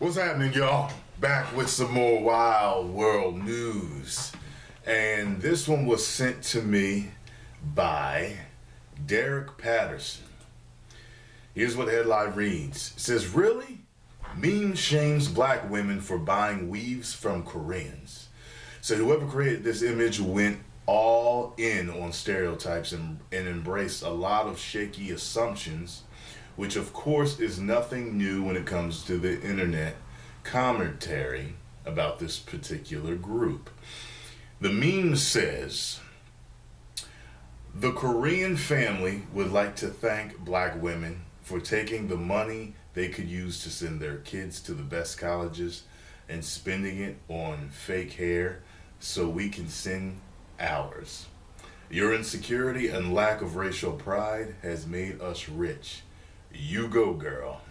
What's happening, y'all? Back with some more Wild World news. And this one was sent to me by Derek Patterson. Here's what the headline reads. It says, really? Meme shames black women for buying weaves from Koreans. So whoever created this image went all in on stereotypes and embraced a lot of shaky assumptions, which of course is nothing new when it comes to the internet commentary about this particular group. The meme says, the Korean family would like to thank black women for taking the money they could use to send their kids to the best colleges and spending it on fake hair so we can send ours. Your insecurity and lack of racial pride has made us rich. You go, girl.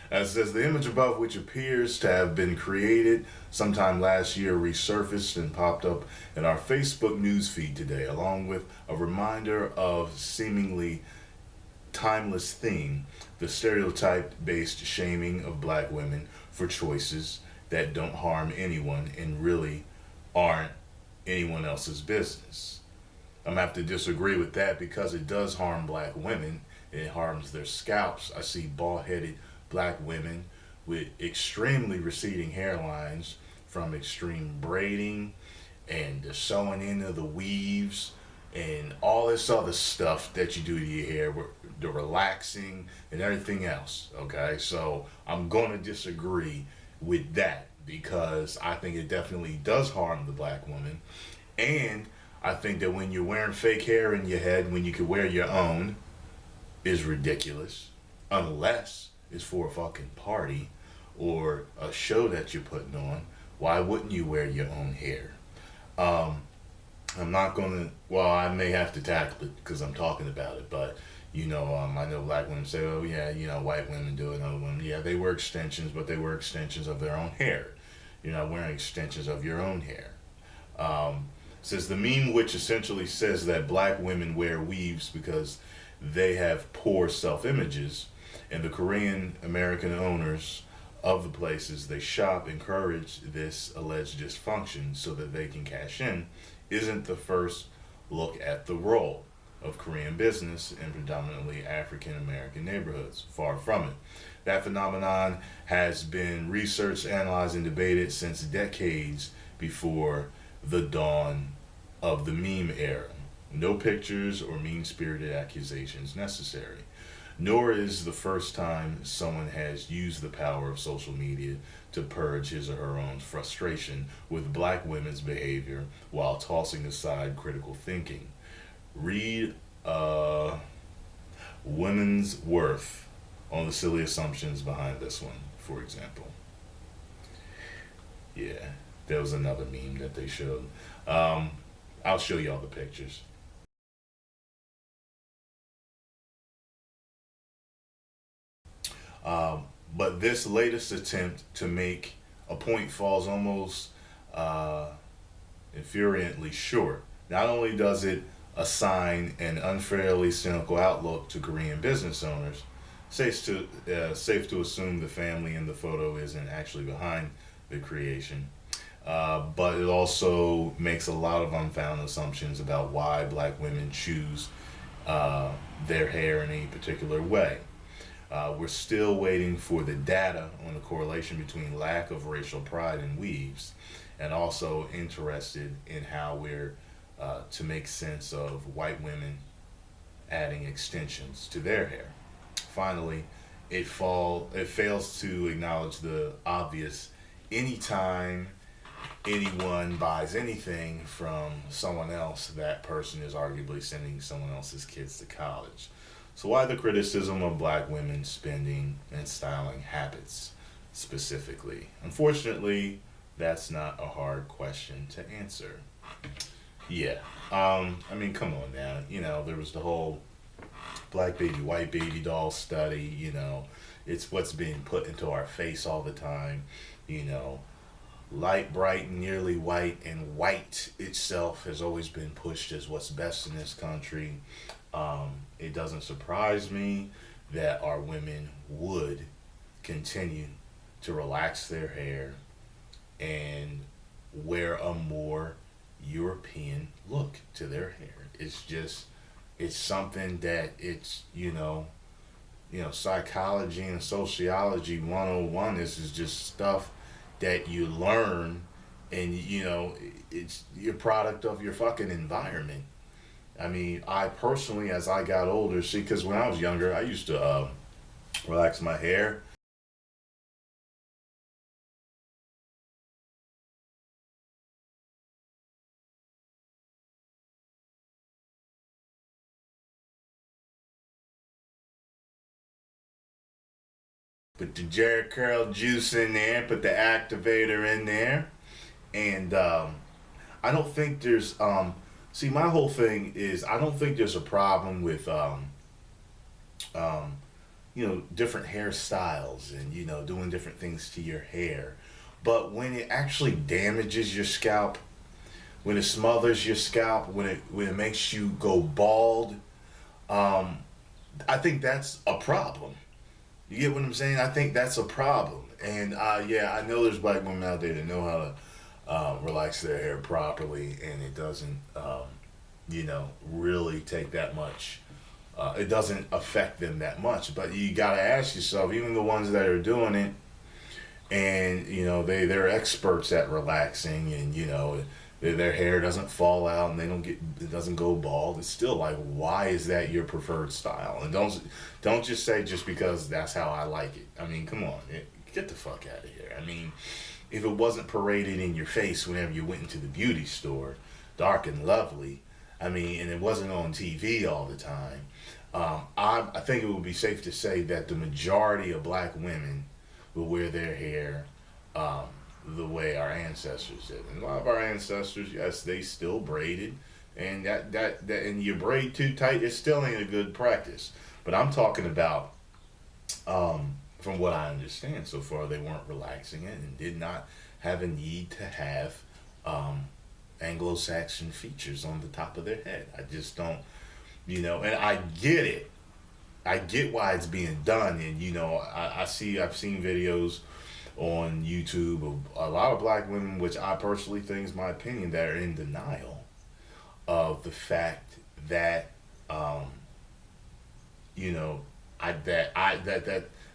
As says, the image above, which appears to have been created sometime last year, resurfaced and popped up in our Facebook news feed today, along with a reminder of seemingly timeless theme, the stereotype-based shaming of black women for choices that don't harm anyone and really aren't anyone else's business. I'm gonna have to disagree with that because it does harm black women. It harms their scalps. I see bald-headed black women with extremely receding hairlines from extreme braiding and the sewing into the weaves and all this other stuff that you do to your hair, the relaxing and everything else, okay? So I'm going to disagree with that because I think it definitely does harm the black woman. And I think that when you're wearing fake hair in your head, when you could wear your own, is ridiculous, unless it's for a fucking party or a show that you're putting on. Why wouldn't you wear your own hair? I'm not gonna, well, I may have to tackle it because I'm talking about it, but I know black women say, oh yeah, white women do it, other women, yeah, they wear extensions, but they wear extensions of their own hair. You're not wearing extensions of your own hair. Says the meme, which essentially says that black women wear weaves because they have poor self-images, and the Korean American owners of the places they shop encourage this alleged dysfunction so that they can cash in, isn't the first look at the role of Korean business in predominantly African American neighborhoods. Far from it. That phenomenon has been researched, analyzed, and debated since decades before the dawn of the meme era. No pictures or mean-spirited accusations necessary. Nor is the first time someone has used the power of social media to purge his or her own frustration with black women's behavior while tossing aside critical thinking. Read Women's Worth on the silly assumptions behind this one, for example. Yeah, there was another meme that they showed. I'll show y'all the pictures. But this latest attempt to make a point falls almost infuriatingly short. Not only does it assign an unfairly cynical outlook to Korean business owners, safe to assume the family in the photo isn't actually behind the creation, but it also makes a lot of unfounded assumptions about why black women choose their hair in a particular way. We're still waiting for the data on the correlation between lack of racial pride in weaves, and also interested in how we're to make sense of white women adding extensions to their hair. Finally, it fails to acknowledge the obvious. Anytime anyone buys anything from someone else, that person is arguably sending someone else's kids to college. So why the criticism of black women's spending and styling habits specifically? Unfortunately, that's not a hard question to answer. Yeah, come on now. There was the whole black baby, white baby doll study. It's what's being put into our face all the time. Light, bright, nearly white, and white itself has always been pushed as what's best in this country. It doesn't surprise me that our women would continue to relax their hair and wear a more European look to their hair. It's something that psychology and sociology 101. This is just stuff that you learn, and it's your product of your fucking environment. I mean, I personally, as I got older, see, because when I was younger, I used to relax my hair. Put the Jerry Curl juice in there, put the activator in there, and I don't think there's see, my whole thing is I don't think there's a problem with um, different hairstyles and doing different things to your hair, but when it actually damages your scalp, when it smothers your scalp, when it makes you go bald, um, I think that's a problem. You get what I'm saying? I think that's a problem. And yeah, I know there's black women out there that know how to relax their hair properly, and it doesn't, really take that much. It doesn't affect them that much. But you gotta ask yourself, even the ones that are doing it, and they're experts at relaxing, and their hair doesn't fall out and it doesn't go bald. It's still like, why is that your preferred style? And don't just say just because that's how I like it. I mean, come on, get the fuck out of here. I mean, if it wasn't paraded in your face whenever you went into the beauty store, dark and lovely, I mean, and it wasn't on TV all the time, I think it would be safe to say that the majority of black women will wear their hair the way our ancestors did. And a lot of our ancestors, yes, they still braided, and that and you braid too tight, it still ain't a good practice. But I'm talking about, from what I understand so far, they weren't relaxing it and did not have a need to have Anglo-Saxon features on the top of their head. I just don't, and I get it. I get why it's being done, and I've seen videos on YouTube of a lot of black women, which I personally think is my opinion, that are in denial of the fact that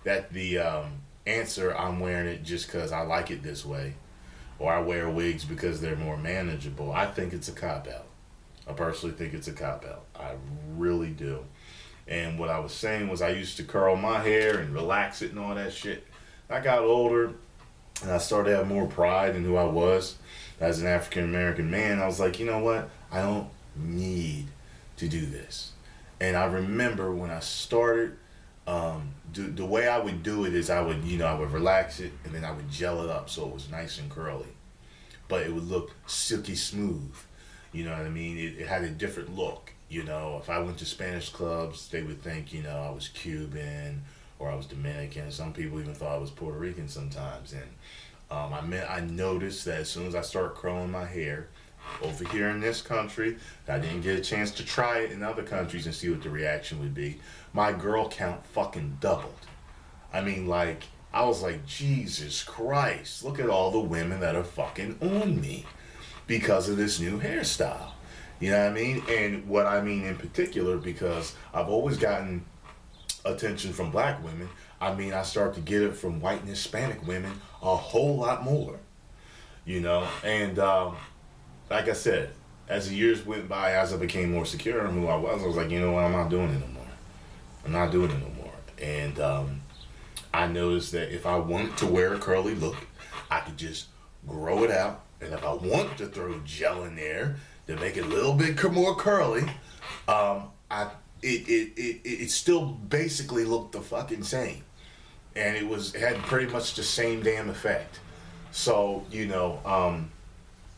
that the answer, I'm wearing it just because I like it this way, or I wear wigs because they're more manageable. I think it's a cop out. I personally think it's a cop out. I really do. And what I was saying was, I used to curl my hair and relax it and all that shit. I got older and I started to have more pride in who I was as an African American man. I was like, you know what? I don't need to do this. And I remember when I started, the way I would do it is I would relax it and then I would gel it up so it was nice and curly, but it would look silky smooth. You know what I mean? It had a different look. If I went to Spanish clubs, they would think, I was Cuban or I was Dominican. Some people even thought I was Puerto Rican sometimes. And I noticed that as soon as I started curling my hair over here in this country, I didn't get a chance to try it in other countries and see what the reaction would be. My girl count fucking doubled. I mean, like, I was like, Jesus Christ, look at all the women that are fucking on me because of this new hairstyle. You know what I mean? And what I mean in particular, because I've always gotten attention from black women, I mean, I start to get it from white and Hispanic women a whole lot more. And like I said, as the years went by, as I became more secure in who I was like, you know what, I'm not doing it no more. I'm not doing it no more. And I noticed that if I wanted to wear a curly look, I could just grow it out. And if I wanted to throw gel in there to make it a little bit more curly, it still basically looked the fucking same, and it had pretty much the same damn effect. So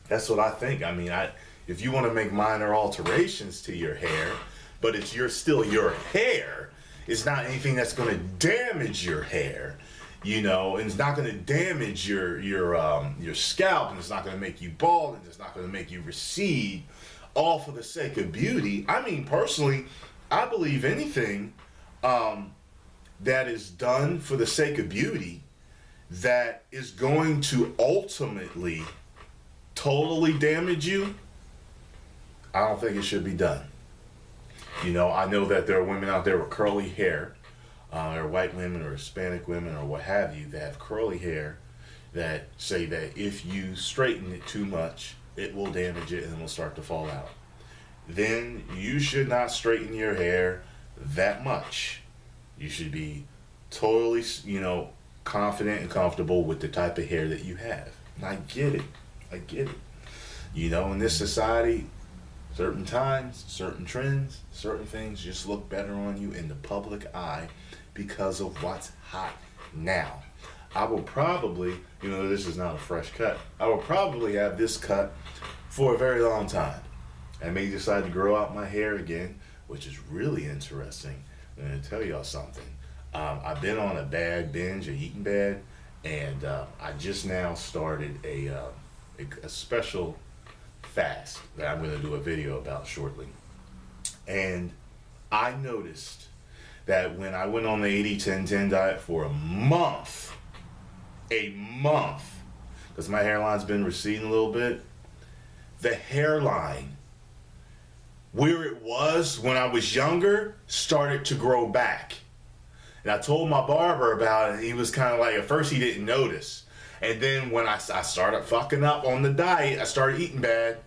that's what I think. I mean, if you want to make minor alterations to your hair, but it's still your hair, it's not anything that's going to damage your hair. And it's not going to damage your scalp, and it's not going to make you bald, and it's not going to make you recede, all for the sake of beauty. I mean, personally, I believe anything that is done for the sake of beauty that is going to ultimately totally damage you, I don't think it should be done. You know, I know that there are women out there with curly hair, or white women or Hispanic women or what have you that have curly hair that say that if you straighten it too much, it will damage it and it will start to fall out. Then you should not straighten your hair that much. You should be totally, you know, confident and comfortable with the type of hair that you have. And I get it. I get it. You know, in this society, certain times, certain trends, certain things just look better on you in the public eye because of what's hot now. I will probably, you know, this is not a fresh cut, I will probably have this cut for a very long time. I may decide to grow out my hair again, which is really interesting. I'm going to tell y'all something. I've been on a bad binge of eating bad, and I just now started a special fast that I'm going to do a video about shortly. And I noticed that when I went on the 80-10-10 diet for a month, because my hairline's been receding a little bit, the hairline, where it was when I was younger, started to grow back. And I told my barber about it. He was kind of like, at first he didn't notice. And then when I started fucking up on the diet, I started eating bad,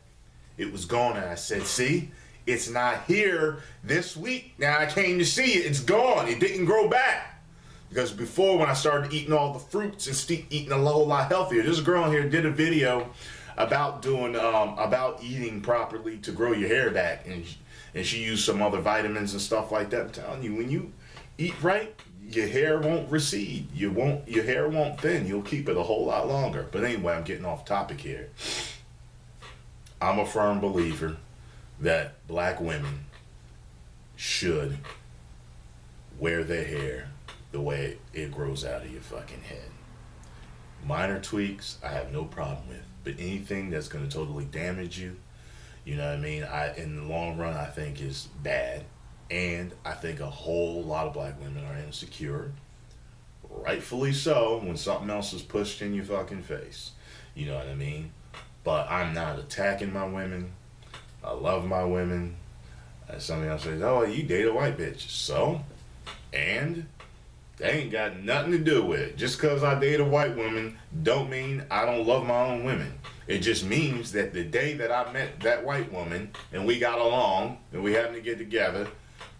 it was gone. And I said, see, it's not here this week. Now I came to see it. It's gone. It didn't grow back. Because before, when I started eating all the fruits and eating a whole lot healthier, this girl in here did a video about doing about eating properly to grow your hair back, and she used some other vitamins and stuff like that. I'm telling you, when you eat right, your hair won't recede. Your hair won't thin. You'll keep it a whole lot longer. But anyway, I'm getting off topic here. I'm a firm believer that black women should wear their hair the way it grows out of your fucking head. Minor tweaks, I have no problem with. But anything that's going to totally damage you, you know what I mean, in the long run, I think is bad. And I think a whole lot of black women are insecure, rightfully so, when something else is pushed in your fucking face. You know what I mean? But I'm not attacking my women. I love my women. Somebody else says, oh, you date a white bitch. So? And? They ain't got nothing to do with it. Just because I date a white woman don't mean I don't love my own women. It just means that the day that I met that white woman and we got along and we happened to get together,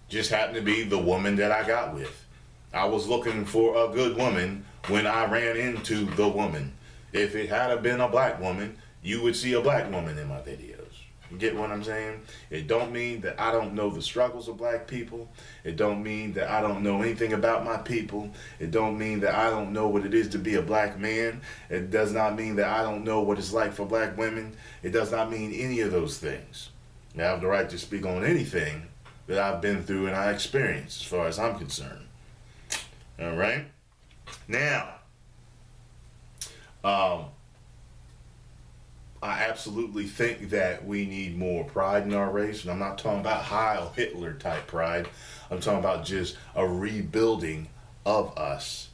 just happened to be the woman that I got with. I was looking for a good woman when I ran into the woman. If it had been a black woman, you would see a black woman in my videos. You get what I'm saying? It don't mean that I don't know the struggles of black people. It don't mean that I don't know anything about my people. It don't mean that I don't know what it is to be a black man. It does not mean that I don't know what it's like for black women. It does not mean any of those things. I have the right to speak on anything that I've been through and I experienced as far as I'm concerned. All right? Now, I absolutely think that we need more pride in our race. And I'm not talking about Heil Hitler type pride. I'm talking about just a rebuilding of us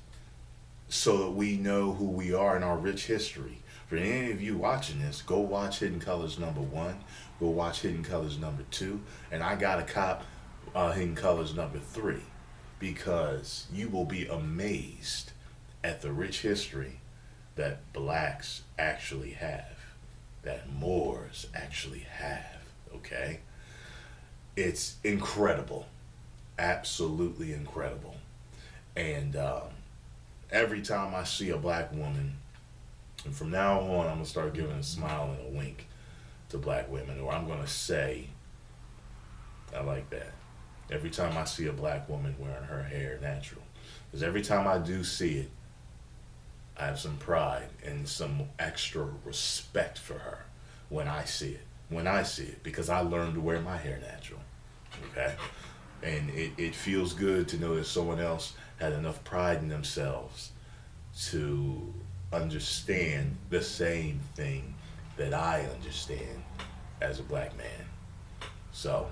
so that we know who we are in our rich history. For any of you watching this, go watch Hidden Colors #1. Go watch Hidden Colors #2. And I got to cop Hidden Colors #3, because you will be amazed at the rich history that blacks actually have, that Moors actually have, okay? It's incredible, absolutely incredible. And every time I see a black woman, and from now on, I'm gonna start giving a smile and a wink to black women, or I'm gonna say, I like that. Every time I see a black woman wearing her hair natural, because every time I do see it, I have some pride and some extra respect for her when I see it. Because I learned to wear my hair natural, okay? And it feels good to know that someone else had enough pride in themselves to understand the same thing that I understand as a black man. So,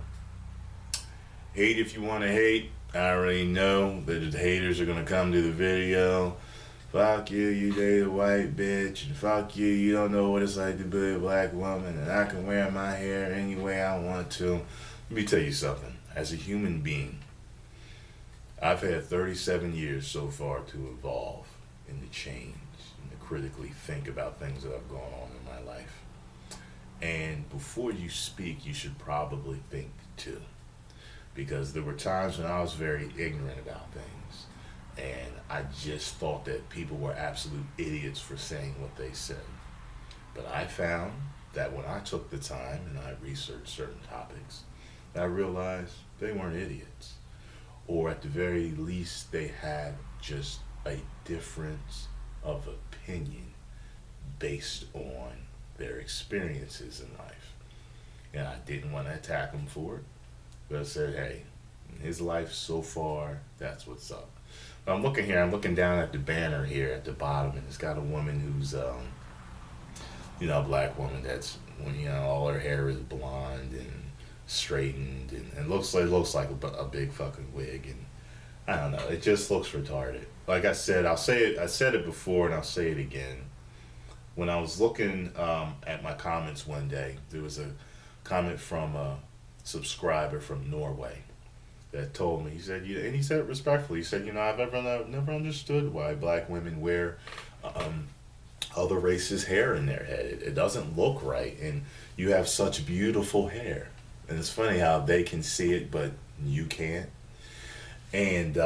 hate if you want to hate. I already know that the haters are gonna come to the video. Fuck you, you date a white bitch. And fuck you, you don't know what it's like to be a black woman. And I can wear my hair any way I want to. Let me tell you something. As a human being, I've had 37 years so far to evolve and to change and to critically think about things that have gone on in my life. And before you speak, you should probably think too. Because there were times when I was very ignorant about things. And I just thought that people were absolute idiots for saying what they said. But I found that when I took the time and I researched certain topics, I realized they weren't idiots. Or at the very least, they had just a difference of opinion based on their experiences in life. And I didn't want to attack them for it, but I said, hey, in his life so far, that's what's up. But I'm looking here, I'm looking down at the banner here at the bottom, and it's got a woman who's, a black woman that's, all her hair is blonde and straightened and looks like a big fucking wig, and I don't know, it just looks retarded. Like I said, I said it before and I'll say it again. When I was looking at my comments one day, there was a comment from a subscriber from Norway that told me, he said it respectfully, he said, I've never understood why black women wear other races' hair in their head. It doesn't look right, and you have such beautiful hair. And it's funny how they can see it, but you can't. And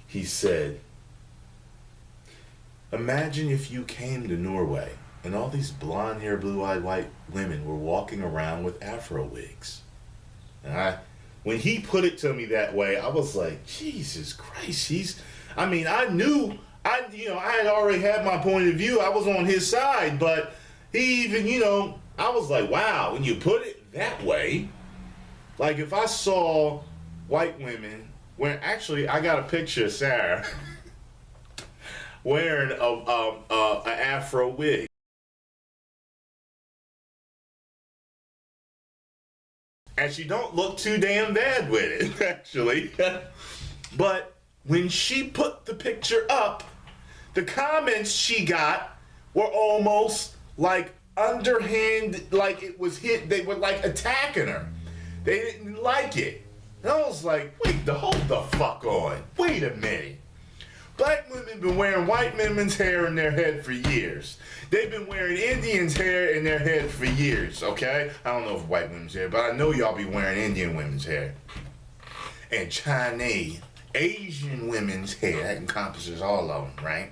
he said, imagine if you came to Norway and all these blonde-haired, blue-eyed white women were walking around with Afro wigs. And when he put it to me that way, I was like, Jesus Christ, I had already had my point of view. I was on his side, but he even, I was like, wow, when you put it that way, like if I saw white women, I got a picture of Sarah wearing an Afro wig. And she don't look too damn bad with it, actually. But when she put the picture up, the comments she got were almost like underhand, like it was hit. They were like attacking her. They didn't like it. And I was like, hold the fuck on. Wait a minute. Black women been wearing white women's hair in their head for years. They've been wearing Indians' hair in their head for years, okay? I don't know if white women's hair, but I know y'all be wearing Indian women's hair. And Chinese, Asian women's hair. That encompasses all of them, right?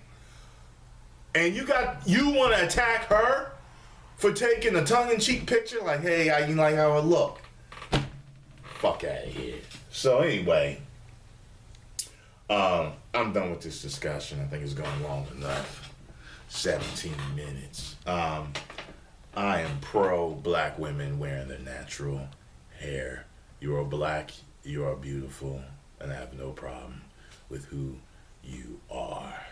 And you want to attack her for taking a tongue-in-cheek picture? Like, hey, you like how I look? Fuck out of here. So anyway, I'm done with this discussion. I think it's gone long enough. 17 minutes. I am pro black women wearing their natural hair. You are black, you are beautiful, and I have no problem with who you are.